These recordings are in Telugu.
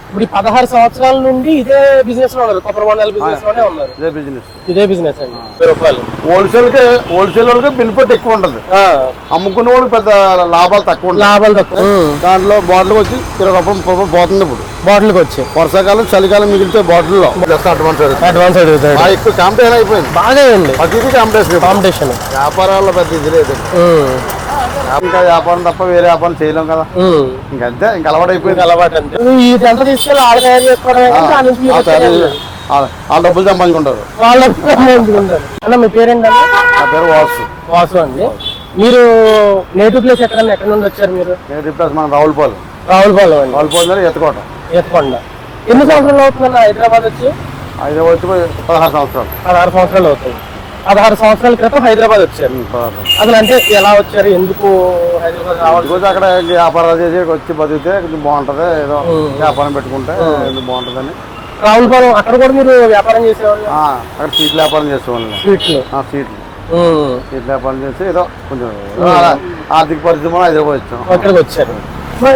ఇప్పుడు 16 సంవత్సరాల నుండి ఇదే బిజినెస్ లో ఉన్నారు, కొబ్బరి బొండాల బిజినెస్ లోనే ఉన్నారు. ఇదే బిజినెస్ అండి. రూపాయలు హోల్సేల్ కి బెనిఫిట్ ఎక్కువ ఉంటది, అమ్ముకునే వాళ్ళకి పెద్ద లాభాలు తక్కువ. దాంట్లో బాటిల్ వచ్చి 20 రూపాయలు పోతుంది. ఇప్పుడు బాటిల్ వచ్చి వర్షాకాలం చలికాలం మిగిలితే బాటిల్లో అడ్వాన్స్ ఎక్కువ కాంపిటీషన్ అయిపోయింది. బాగా అండి, ప్రతిదీ కాంపిటీషన్. వ్యాపారాల్లో పెద్ద ఇది లేదు, ఇంకా వ్యాపారం తప్ప వేరే వ్యాపారం చేయలేం కదా. ఇంకంతే, ఇంకా అలవాటు అయిపోయింది. ఇదంతా తీసుకెళ్ళి ఆడ తయారు చేసుకోవడం, ఆ డబ్బులు సంపాదించుకుంటారు. అన్న మీ పేరేంటన్నా? నా పేరు వాసు అండి. మీరు నేటివ్ ప్లేస్ ఎక్కడ నుండి వచ్చారు? మీరు నేటివ్ ప్లేస్ మన రావులపాలెం అండి. ఎత్తుకొండ. ఎన్ని సంవత్సరాలు అవుతుందన్న హైదరాబాద్ వచ్చి? 16 సంవత్సరాలు. 16 సంవత్సరాలు అవుతుంది. 16 సంవత్సరాల క్రితం హైదరాబాద్ వచ్చారు. అసలు అంటే ఎలా వచ్చారు, ఎందుకు హైదరాబాద్ రావాలి? అక్కడ వ్యాపారాలు చేసి వచ్చి బతికితే కొంచెం బాగుంటది, ఏదో వ్యాపారం పెట్టుకుంటే బాగుంటదని. రావులపాలెం అక్కడ కూడా మీరు వ్యాపారం చేసేవాళ్ళు? అక్కడ సీట్లు వ్యాపారం చేసేవాళ్ళు. సీట్లు వ్యాపారం చేసి ఏదో కొంచెం ఆర్థిక పరిస్థితి మనం హైదరాబాద్ వచ్చాం. అక్కడికి వచ్చారు.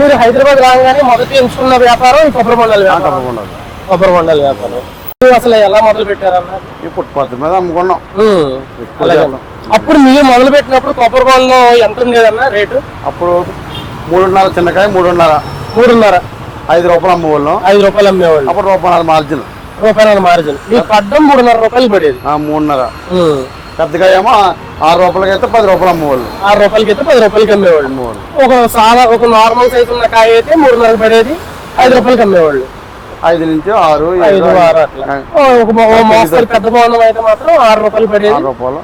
మీరు హైదరాబాద్ రాగానే మొదటి ఎంచుకున్న వ్యాపారం ఈ కొబ్బరి బొండాల వ్యాపారం. అసలు ఎలా మొదలు పెట్టారన్న? ఈ ఫుట్పాత్ మీద అమ్ముకున్నాం. అప్పుడు మీరు మొదలు పెట్టినప్పుడు కొబ్బరి బొండం ఎంత ఉండేదన్న రేటు? అప్పుడు 3.5 చిన్నకాయ 3.5 5 రూపాయలు అమ్మేవాళ్ళం. 5 రూపాయలు అమ్మేవాళ్ళు. అప్పుడు రూపాయలు మార్జిన్. మీకు పడ్డం 3.5 రూపాయలు పడేది. 3.5. పెద్దగా ఏమో 6 రూపాయలకి అయితే 10 రూపాయలు అమ్మేవాళ్ళు. 6 రూపాయలకి అయితే 10 రూపాయలకి అమ్మేవాళ్ళు. ఒక నార్మల్ సైజ్ ఉన్న కాయ అయితే 3.5 పడేది, 5 రూపాయలకి అమ్మేవాళ్ళు. 5 నుంచి 6 పెద్ద బొండం అయితే మాత్రం 6 రూపాయలు పడేది. 6 రూపాయలు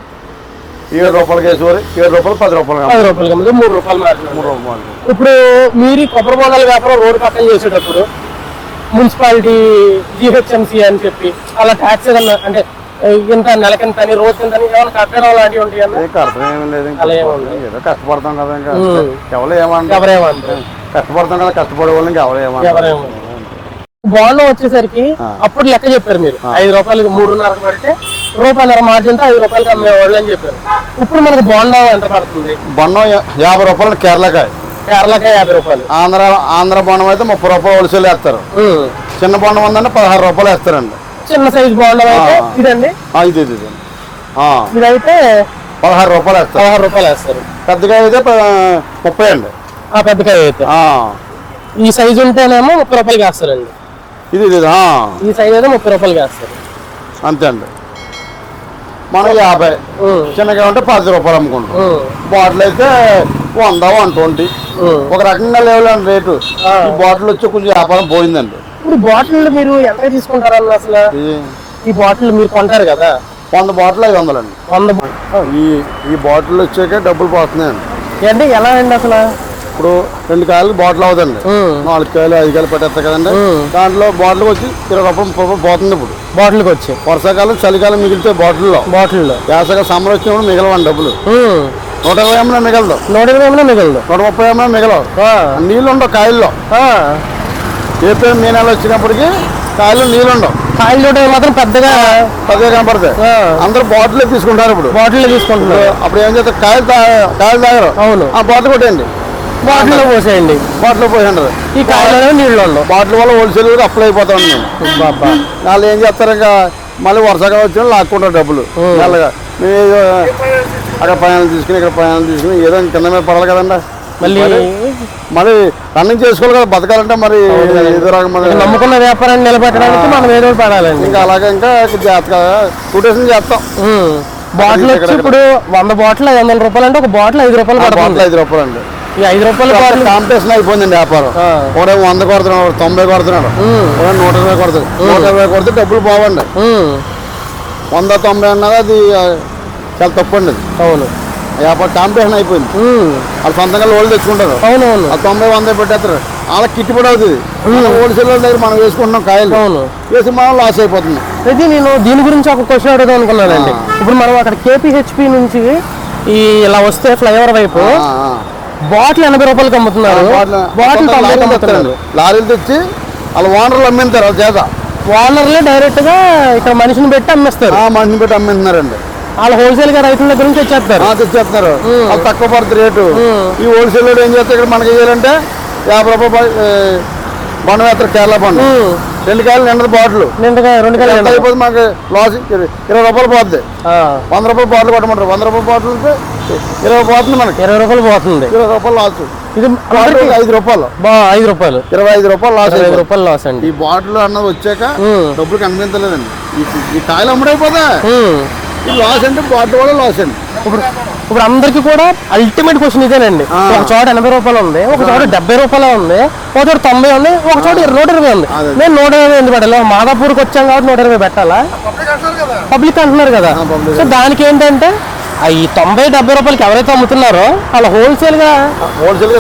7 రూపాయలకి వేసేవారు. 7 రూపాయలు 10 రూపాయలు 10 రూపాయలకి అమ్మితే 3 రూపాయలు మార్జిన్. ఇప్పుడు మీరు కొబ్బరి బొండాల వ్యాపారం రోడ్డు పక్కన చేసేటప్పుడు మున్సిపాలిటీ, జిహెచ్ఎంసీ అని చెప్పి అలా ట్యాక్స్ ఏదన్నా అంటే ఇంత నెలకింత రోజు కింద ఏమైనా కట్టడం లాంటివి ఉంటాయి అన్న? ఏదో కష్టపడతాం కదా, ఇంకా ఎవరు ఏమంటారు? కష్టపడతాం కదా, కష్టపడే వాళ్ళు ఇంకా ఎవరు ఏమంటారు? బొండం వచ్చేసరికి అప్పుడు లెక్క చెప్పారు మీరు 5 రూపాయలకి 3.5 పడితే రూపాయల మార్జిన్తో 5 రూపాయలకి అమ్మేవాళ్ళు అని చెప్పారు. ఇప్పుడు మనకు బొండం ఎంత పడుతుంది? బొండం 50 రూపాయలు. కేరళకాయ 50 రూపాయలు. ఆంధ్ర బొండం అయితే 30 రూపాయలు హోల్సేల్ వేస్తారు. చిన్న బొండం ఉందంటే 16 రూపాయలు వేస్తారండి. చిన్న సైజ్ బొండం అయితే ఇదండి, ఇదైతే 16 రూపాయలు వేస్తారు. 16 రూపాయలు వేస్తారు. పెద్దకాయ అయితే 30 అండి. పెద్దకాయ అయితే ఈ సైజు ఉంటేనేమో 30 రూపాయలకి వేస్తారండి. ఇది ఈ సైజ్ అయితే 30 రూపాయలకి వేస్తారు. అంతే అండి. మనం 50 చిన్నగా ఉంటే 10 రూపాయలు అమ్ముకుంటాం. బాటిల్ అయితే 100, 120 ఒక రకంగా లేవులేండి రేటు. ఈ బాటిల్ వచ్చి కొంచెం వ్యాపారం పోయిందండి. ఇప్పుడు బాటిల్ మీరు ఎంత తీసుకుంటారన్న? అసలు ఈ బాటిల్ మీరు కొంటారు కదా, 100 బాటిల్ 500 అండి. 100 ఈ బాటిల్ వచ్చాక డబ్బులు పోతున్నాయండి. ఏంటి ఎలా అండి అసలు? ఇప్పుడు 2 కాయలు బాటిల్ అవుతుంది, 4 కాయలు 5 కాయలు పెట్టేస్తా కదండి. దాంట్లో బాటిల్ వచ్చి 20 రూపాయలు పోతుంది. ఇప్పుడు బాటిల్కి వచ్చి వర్షాకాలం చలికాలం మిగిలితే బాటిల్లో వేసవికాలం సమ్మర్ వచ్చినప్పుడు మిగలవండి డబ్బులు. 120 ఏమైనా మిగలదు, 130 ఏమైనా మిగలవు. నీళ్ళు ఉండవు కాయల్లో. ఏప్రిల్ మే నెల వచ్చినప్పటికీ కాయలు నీళ్ళు ఉండవు. కాయలు మాత్రం పెద్దగా కనపడతాయి. అందరూ బాటిల్ తీసుకుంటారు. ఇప్పుడు బాటిల్ తీసుకుంటారు. అప్పుడు ఏం చేస్తారు, కాయలు తాగరు. అవును, ఆ బాటిల్ కొట్టేయండి, బాటిల్లో పోసేయండి. ఈ కాయలు నీళ్ళు ఉండవు. బాటిల్ వల్ల హోల్సేల్ అప్లై అయిపోతా ఉంది. వాళ్ళు ఏం చేస్తారు, ఇంకా మళ్ళీ వర్షాకాలం వచ్చిన లాక్కుంటారు డబ్బులు. మెల్లగా మేము అక్కడ ప్రయాణం తీసుకుని ఇక్కడ ప్రయాణం తీసుకుని ఏదో కింద మీద పడాలి కదండి. మళ్ళీ రన్నింగ్ చేసుకోవాలి కదా, బతకాలంటే. మరి ఏదో రకం నమ్ముకున్న వ్యాపారాన్ని నిలబెట్టడానికి మనం ఏదో పడాలండి. ఇంకా అలాగే ఇంకా జాగ్రత్తగా రొటేషన్ చేస్తాం. బాటిల్ వచ్చి ఇప్పుడు 100 బాటిల్ 500 రూపాయలు అంటే ఒక బాటిల్ 5 రూపాయలు. బాటిల్ 5 రూపాయలు అండి. ఈ 5 రూపాయల బాటిల్ కాంపిటీషన్ అయిపోయిందండి వ్యాపారం. ఒకడే 100 కొడుతున్నాడు, 90 కొడుతున్నాడు, 120 కొడుతుంది. 120 కొడితే డబ్బులు బాగుండి. 190 అన్నది అది చాలా తప్పు అండి. అవును, వ్యాపారం కాంపిటీషన్ అయిపోయింది. వాళ్ళు సొంతంగా లోన్లు తెచ్చుకుంటారు. అవునవును, 90, 100 పెట్టేస్తారు. అలా కిట్టుబడి అవుతుంది. హోల్సేల్ దగ్గర మనం వేసుకుంటున్నాం కాయలు. అవును, వేసి మనం లాస్ అయిపోతుంది. అయితే నేను దీని గురించి ఒక క్వశ్చన్ అడుగుదాం అనుకున్నానండి. ఇప్పుడు మనం అక్కడ కేపీహెచ్పి నుంచి ఇలా వస్తే ఫ్లైఓవర్ వైపు బాటిల్ 80 రూపాయలకి అమ్ముతున్నారు. బాటిల్ 90 అమ్ముతున్నారు. లారీలు తెచ్చి వాళ్ళ ఓనర్లు అమ్మింటారు. చేత ఓనర్లే డైరెక్ట్ గా ఇక్కడ మనిషిని పెట్టి అమ్మేస్తారు. మనిషిని పెట్టి అమ్మిస్తున్నారండి. వాళ్ళు హోల్సేల్ గా రైతుల దగ్గర నుంచి తెచ్చేస్తారు. వాళ్ళు తక్కువ పడుతుంది రేటు. ఈ హోల్సేల్ ఏం చేస్తారు, ఇక్కడ మనకి చేయాలంటే 50 రూపాయలు బండ వేస్తారు కేరళ బండ 2 కాయలు నిండదు బాటిల్ నిండుగా 2 కాయలు అయిపోతే మాకు లాస్ 20 రూపాయలు పోద్ది 100 రూపాయలు బాటిల్ కొట్టమంటారు 100 రూపాయలు బాటిల్ ఉంటే 20 పోతుంది మనకి 20 రూపాయలు పోతుంది 20 రూపాయలు లాస్ ఇది 5 రూపాయలు 5 రూపాయలు 25 రూపాయలు లాస్ 5 రూపాయలు లాస్ అండి ఈ బాటిల్ అన్నది వచ్చాక డబ్బులు కనిపించలేదండి ఈ కాయలు అమ్ముడైపోతా ఈ లాస్ అంటే బాటిల్ కూడా లాస్ అండి ఇప్పుడు అందరికి కూడా అల్టిమేట్ క్వశ్చన్ ఇదేనండి ఒక చోట 80 రూపాయలు ఉంది ఒక చోట 70 రూపాయలు ఉంది ఒక చోట 90 ఉంది ఒక చోట 120 ఉంది నేను 120 ఎందుకు పెట్టాలి మాదాపూర్కి వచ్చాం కాబట్టి 120 పెట్టాలా పబ్లిక్ అంటున్నారు కదా సో దానికి ఏంటంటే ఈ 90-70 రూపాయలకి ఎవరైతే అమ్ముతున్నారో వాళ్ళు హోల్సేల్ గా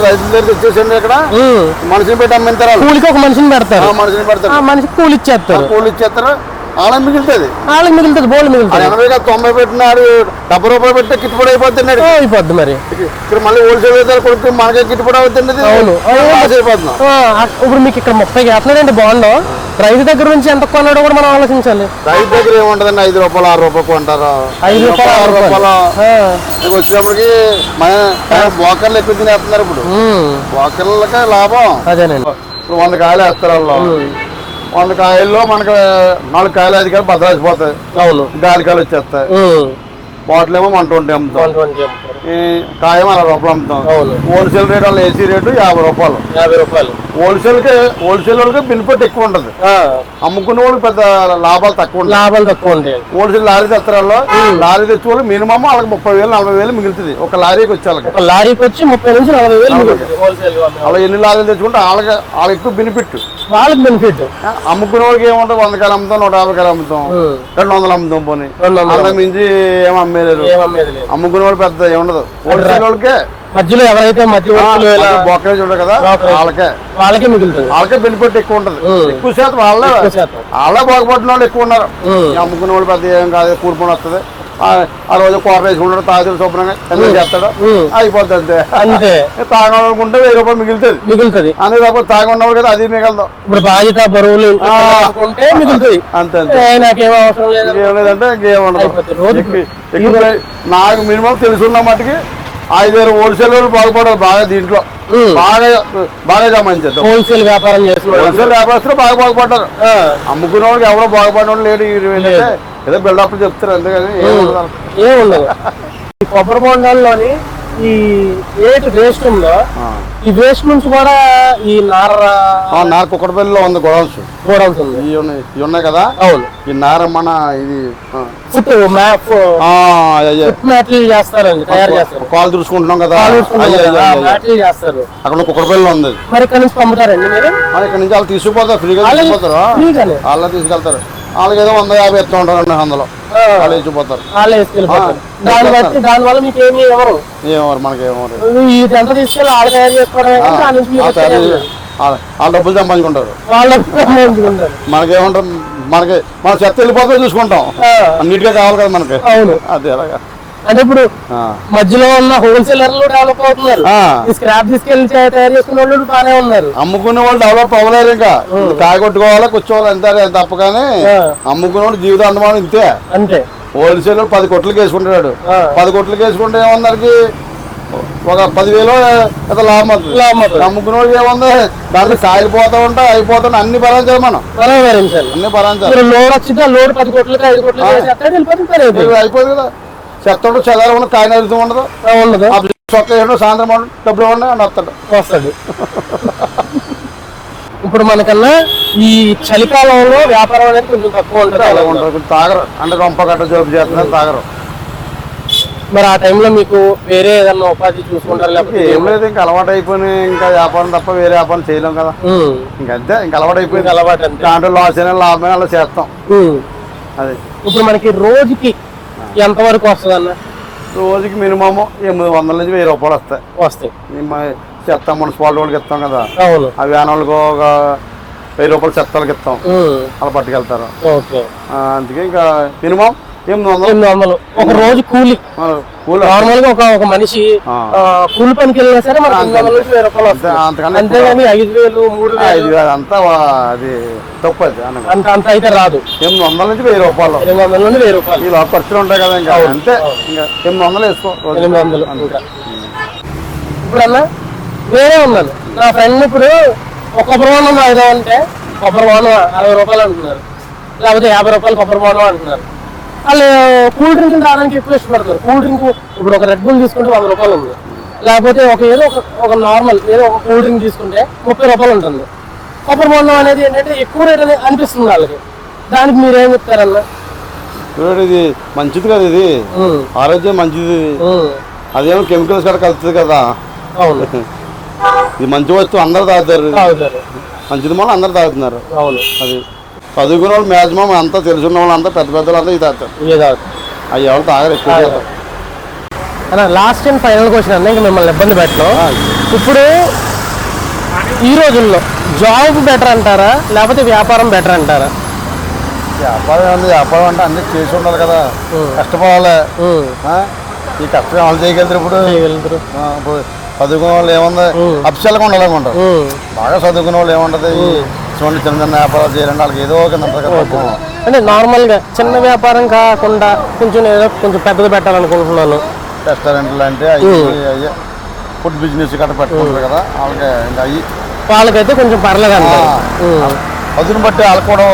రైతుల దగ్గర వచ్చేసండి ఇక్కడ మనిషిని పెట్టి అమ్మింటారు కూలికి ఒక మనిషిని పెడతారు మనిషిని పెడతారు ఆ మనిషికి కూలి ఇచ్చేస్తారు వాళ్ళకి మిగులుతుంది బోల్ మిగులుతుంది 90 పెట్టినాడు 70 రూపాయలు పెట్టి గిట్టుబడి అయిపోద్ది మరి ఇక్కడ మళ్ళీ హోల్సేల్ కొడుకు మనకే గిట్టుబడి అవుతుంది అవును ఇప్పుడు మీకు ఇక్కడ 30 వేస్తున్నాడండి బాండ్లో రైతు దగ్గర నుంచి ఎంత కొన్నాడో కూడా మనం ఆలోచించాలి రైతు దగ్గర ఏముంటదండి 5 రూపాయలు 6 రూపాయలు కొంటారు 5 రూపాయలు 6 రూపాయలు వచ్చినప్పటికి బోకర్లు ఎక్కువ తినేస్తున్నారు ఇప్పుడు బోకర్లకే లాభం అదేనండి ఇప్పుడు 100 కాయలు వేస్తారు వాళ్ళు 100 కాయల్లో మనకు 4 కాయలు 5 కాయలు భద్రాసిపోతాయి అవును గాలికాయలు వచ్చేస్తాయి బాటిల్ ఏమో 120 అమ్ముతాం కాయం 60 రూపాయలు అమ్ముతాం హోల్సేల్ రేట్ వాళ్ళు ఏసీ రేటు 50 రూపాయలు హోల్సేల్ వాళ్ళకి బెనిఫిట్ ఎక్కువ ఉంటది అమ్ముకునే వాళ్ళకి పెద్ద లాభాలు తక్కువ ఉంటాయి హోల్సేల్ లారీ తెస్తారల్లో లారీ తెచ్చి వాళ్ళు మినిమం వాళ్ళకి 30,000-40,000 మిగులుతుంది ఒక లారీకి వచ్చి లారీకి వచ్చి 30 నుంచి 40,000 అలా ఎన్ని లారీలు తెచ్చుకుంటే వాళ్ళకి ఎక్కువ బెనిఫిట్ అమ్ముకునే వాళ్ళకి ఏముంటుంది 100 కాయలు అమ్ముతాం 150 కాయలు అమ్ముతాం 200 అమ్ముతాం పోనీ అంతకు మించి ఏం అమ్మేలేదు అమ్ముకునే వాళ్ళు పెద్ద ఏముండదు హోల్సేల్ వాళ్ళకే మధ్యలో ఎవరైతే బొక్కలు చూడరు కదా వాళ్ళకే మిగులుతుంది వాళ్ళకే బెనిఫిట్ ఎక్కువ ఉంటది ఎక్కువ శాతం వాళ్ళే బాగుపడిన వాళ్ళు ఎక్కువ ఉన్నారు అమ్ముకునే వాళ్ళు పెద్ద ఏం కాదు కూర్పుని వస్తుంది ఆ రోజు కూర వేసుకుంటాడు తాజులు శుభ్రంగా చేస్తాడు అయిపోతుంది అంతే తాగనుకుంటే 1000 రూపాయలు మిగులుతుంది అదే తప్ప తాగొన్నవాడు కదా అది మిగలదు ఇప్పుడు బాధ్యత బరువులు మిగులుతుంది అంతే లేదంటే నాకు మినిమం తెలుసున్న మట్టుకి 5,000 హోల్సేల్ వాళ్ళు బాగుపడాలి బాగా దీంట్లో బాగా జమాయించారు హోల్సేల్ వ్యాపారం హోల్సేల్ వ్యాపారస్తులు బాగా బాగుపడ్డారు అమ్ముకునే వాళ్ళకి ఎవరో బాగుపడిన వాళ్ళు లేడు ఏదో బిల్డప్ చెప్తారు అంతేగాని ఏముండదు ఈ కొబ్బరి బొండాల్లోని ఈ వేస్ట్ ఉందో ఈ వేస్ట్ నుంచి కూడా ఈ నార కుక్కడపల్లిలో ఉంది గోడౌన్స్ ఉంది ఇవి ఉన్నాయి కదా అవును ఈ నార మన ఇది చేస్తారండి తయారు చేస్తారు కాలు చూసుకుంటున్నాం కదా చేస్తారు అక్కడ కుక్కడపల్లిలో ఉంది మరి ఇక్కడ నుంచి పంపుతారండి మీరు ఇక్కడ నుంచి వాళ్ళు తీసుకుపోతారు ఫ్రీగా తీసుకుపోతారు వాళ్ళు తీసుకెళ్తారు వాళ్ళకి ఏదో 150 ఎత్తు ఉంటారు అందులో వాళ్ళు వేసిపోతారు దానివల్ల మీకు ఏమి ఎవరు మనకి ఏమరు ఎంత తీసుకెళ్ళి వాళ్ళు తయారు చేసుకోవడం వాళ్ళు డబ్బులు సంపాదించుకుంటారు మనకేమంటారు మన చెత్త వెళ్ళిపోతే చూసుకుంటాం నీట్ గా కావాలి కదా మనకి అవును అదే అలాగా అంటే ఇప్పుడు మధ్యలో ఉన్న హోల్సేలర్లు డెవలప్ అవుతున్నారు స్క్రాప్ తీసుకెళ్లి తయారు చేసుకునే వాళ్ళు బాగానే ఉన్నారు అమ్ముకునే వాళ్ళు డెవలప్ అవ్వలేరు ఇంకా కాయ కొట్టుకోవాలా కూర్చోవాలి అంతే తప్ప కానీ అమ్ముకునే వాళ్ళు జీవితం అందమానం ఇంతే అంతే హోల్సేలర్ 10 కొట్లకి వేసుకుంటాడు 10 కొట్లకి వేసుకుంటే ఏమన్నరికి ఒక 10,000 లాభం అవుతుంది అమ్ముకునే వాళ్ళు ఏముంది దాంట్లో సాగిపోతా ఉంటా అయిపోతా అన్ని భరించాలి మనం అన్ని భరించాలి లోడ్ వచ్చిందా లోడ్ 10 కొట్లకి 5 కొట్లకి అయిపోతుంది కదా చెత్త చదవడం ఉన్న కాయన వెళ్తూ ఉండదు చొక్క సాయంత్రం డబ్బులు ఇవ్వండి అని వస్తాడు ఇప్పుడు మనకన్నా ఈ చలికాలంలో వ్యాపారం అనేది కొంచెం తక్కువ ఉంటుంది తాగరు అంటే రొంప గట్ట జోపు చేస్తున్నారు తాగరు మరి ఆ టైంలో మీకు వేరే ఏదన్నా ఉపాధి చూసుకుంటారు లేకపోతే ఏం లేదు ఇంకా అలవాటు అయిపోయి ఇంకా వ్యాపారం తప్ప వేరే వ్యాపారం చేయలేం కదా ఇంకంతే ఇంకా అలవాటు అయిపోయింది అలవాటు అంతే దాంట్లో లాస్ అయినా లాభమైనా అలా చేస్తాం అదే ఇప్పుడు మనకి రోజుకి ఎంతవరకు వస్తుంది అన్న రోజుకి మినిమం 800 నుంచి 1000 రూపాయలు వస్తాయి చెత్త మున్సిపాలిటీ వాళ్ళకి ఇస్తాం కదా ఆ వ్యాన్ వాళ్ళకి ఒక 1000 రూపాయలు చెత్తలకి ఇస్తాం అలా పట్టుకెళ్తారు అందుకే ఇంకా మినిమం 800 ఒక రోజు కూలి నార్మల్ గా ఒక మనిషి కూలి పనికి వెళ్ళినా సరే మనకి 800 నుంచి 1000 రూపాయలు వస్తాయి అంతేగాని 5,000 3,000 అంతా అది తప్పు అంత అయితే రాదు 800 నుంచి 1000 రూపాయలు 800 నుండి 1000 రూపాయలు ఇలా ఖర్చులు ఉంటాయి కదా ఇంకా అంతే ఇంకా 800 వేసుకో 800 ఇప్పుడు అన్న వేరే ఉన్నాను నా ఫ్రెండ్ ఇప్పుడు ఒక కొబ్బరి బోండం తాగుదామంటే కొబ్బరి బోండం 60 రూపాయలు అంటున్నారు, లేకపోతే 50 రూపాయలు కొబ్బరి బోండం అంటున్నారు. వాళ్ళు కూల్ డ్రింక్ తాగడానికి ఎక్కువ ఇష్టపడతారు. కూల్ డ్రింక్ ఇప్పుడు ఒక రెడ్ బుల్ తీసుకుంటే 100 రూపాయలు ఉంది, లేకపోతే ఒక నార్మల్ ఏదో ఒక కూల్ డ్రింక్ తీసుకుంటే 30 రూపాయలు ఉంటుంది. కొబ్బరి బోండం అనేది ఏంటంటే ఎక్కువ రేట్ అనేది అనిపిస్తుంది వాళ్ళకి. దానికి మీరేం చెప్తారన్న? ఇది మంచిది కదా, ఇది ఆరోగ్యం మంచిది. అదేమో కెమికల్స్ కూడా కలుస్తుంది కదా. అవును, ఇది మంచి వస్తువు, అందరు తాగుతారు. మంచిది మనం అందరు తాగుతున్నారు. అవును, అది చదువుకున్న వాళ్ళు మ్యాక్సిమం అంతా తెలుసున్న వాళ్ళు అంతా పెద్ద పెద్దలు అంతా ఇది తాగుతారు. అవి ఎవరు తాగరు ఎక్కువ. అన్న లాస్ట్ అండ్ ఫైనల్ క్వశ్చన్ అన్న, ఇంకా మిమ్మల్ని ఇబ్బంది పెట్టడం. ఇప్పుడు ఈ రోజుల్లో జాబ్ బెటర్ అంటారా లేకపోతే వ్యాపారం బెటర్ అంటారా? వ్యాపారం అంటే అన్ని చేసి ఉండాలి కదా, కష్టపడాలి. ఈ కష్టం వాళ్ళు చేయగలుగుతారు. ఇప్పుడు చదువుకున్న వాళ్ళు ఏముంది అప్సెల్గా ఉండాలనుకుంటారు. బాగా చదువుకున్న వాళ్ళు ఏముంటది, చిన్న చిన్న వ్యాపారాలు చేయాలంటే వాళ్ళకి ఏదో ఒక అంటే నార్మల్గా చిన్న వ్యాపారం కాకుండా కొంచెం పెద్దది పెట్టాలనుకుంటున్నాను. రెస్టారెంట్లు అంటే ఫుడ్ బిజినెస్ గట్రా పెట్టుకుంటారు కదా, వాళ్ళకి ఇంకా వాళ్ళకైతే కొంచెం పర్లేదు అంటారు. అదును బట్టి వాళ్ళకి కూడా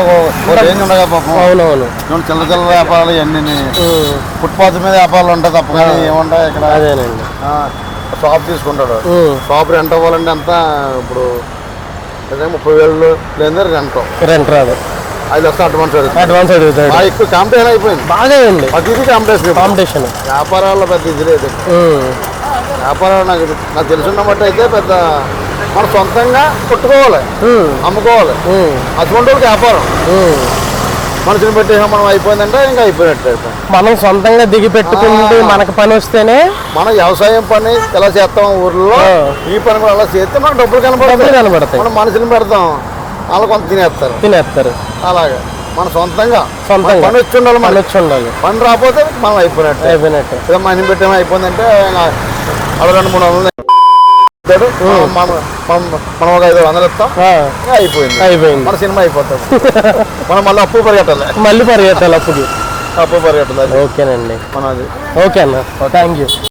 రేంజ్ ఉండగా పాపం. అవునవును, చిల్ల చిల్లర వ్యాపారాలు ఇవన్నీ ఫుట్పాత్ మీద వ్యాపారాలు ఉంటాయి తప్ప కానీ ఏముంటాయి ఇక్కడ. అదేనండి, షాప్ తీసుకుంటాడు, షాప్ రెంట్ అవ్వాలంటే అంతా ఇప్పుడు 30,000 లేదా రెంట్ రాదు, 5 లక్షలు అడ్వాన్స్ అడుగుతాడు. ఎక్కువ కాంపిటీషన్ అయిపోయింది, బాగా ఉంది. ప్రతిదీ కాంపిటీషన్. వ్యాపారాల్లో పెద్ద ఇది లేదు. వ్యాపారాలు నాకు తెలుసున్న బట్టి అయితే పెద్ద మనం సొంతంగా కొట్టుకోవాలి, అమ్ముకోవాలి. అటువంటి వాళ్ళకి వ్యాపారం మనుషుని పెట్టి మనం అయిపోయిందంటే ఇంకా అయిపోయినట్టు. మనం సొంతంగా దిగి పెట్టుకుంటే మనకు పని వస్తేనే మనం వ్యవసాయం పని ఎలా చేస్తాం ఊర్లో, ఈ పని కూడా అలా చేస్తే మనకు డబ్బులు కనబడతాయి. మనం మనుషులు పెడతాం, వాళ్ళు కొంత తినేస్తారు. అలాగే మనం సొంతంగా పని వచ్చి ఉండాలి. పని రాకపోతే మనం అయిపోయినట్టు. మనం పెట్టేమో అయిపోయిందంటే అలా 200-300 మనం ఒక 500 ఇస్తాం, అయిపోయింది. మన సినిమా అయిపోతాం. మనం మళ్ళీ అప్పు పరిగెట్టాలి. అప్పు పరిగెట్టాలి. ఓకేనండి, మనది. ఓకే అన్న, థ్యాంక్ యూ.